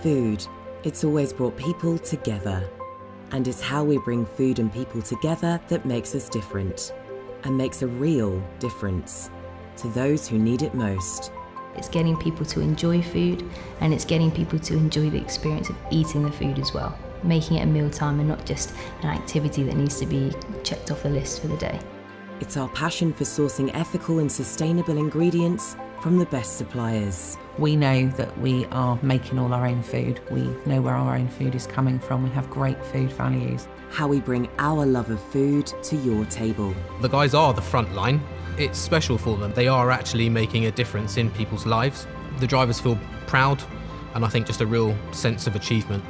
Food, it's always brought people together. And it's how we bring food and people together that makes us different and makes a real difference to those who need it most. It's getting people to enjoy food, and it's getting people to enjoy the experience of eating the food as well, making it a mealtime and not just an activity that needs to be checked off the list for the day. It's our passion for sourcing ethical and sustainable ingredients from the best suppliers. We know that we are making all our own food. We know where our own food is coming from. We have great food values. How we bring our love of food to your table. The guys are the front line. It's special for them. They are actually making a difference in people's lives. The drivers feel proud, and I think just a real sense of achievement.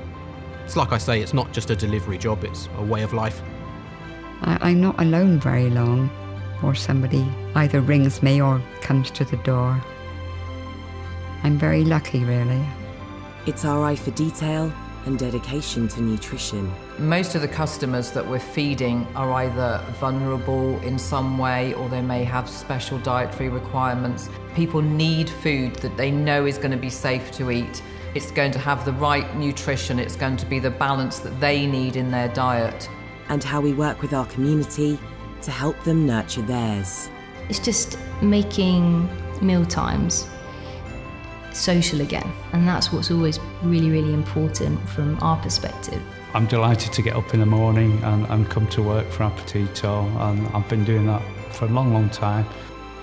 It's like I say, it's not just a delivery job, it's a way of life. I'm not alone very long, or somebody either rings me or comes to the door. I'm very lucky, really. It's our eye for detail and dedication to nutrition. Most of the customers that we're feeding are either vulnerable in some way, or they may have special dietary requirements. People need food that they know is going to be safe to eat. It's going to have the right nutrition. It's going to be the balance that they need in their diet. And how we work with our community to help them nurture theirs. It's just making mealtimes social again, and that's what's always really, really important from our perspective. I'm delighted to get up in the morning and come to work for Apetito, and I've been doing that for a long, long time.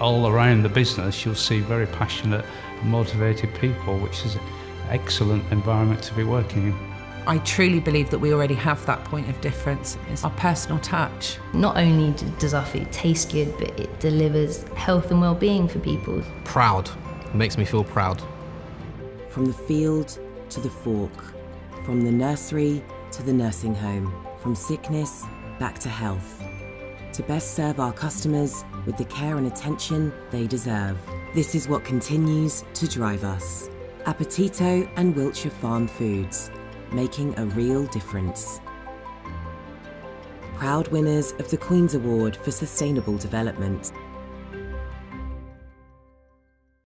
All around the business you'll see very passionate, motivated people, which is an excellent environment to be working in. I truly believe that we already have that point of difference. It's our personal touch. Not only does our food taste good, but it delivers health and well-being for people. Proud. It makes me feel proud. From the field to the fork, from the nursery to the nursing home, from sickness back to health, to best serve our customers with the care and attention they deserve. This is what continues to drive us. Apetito and Wiltshire Farm Foods, making a real difference. Proud winners of the Queen's Award for Sustainable Development.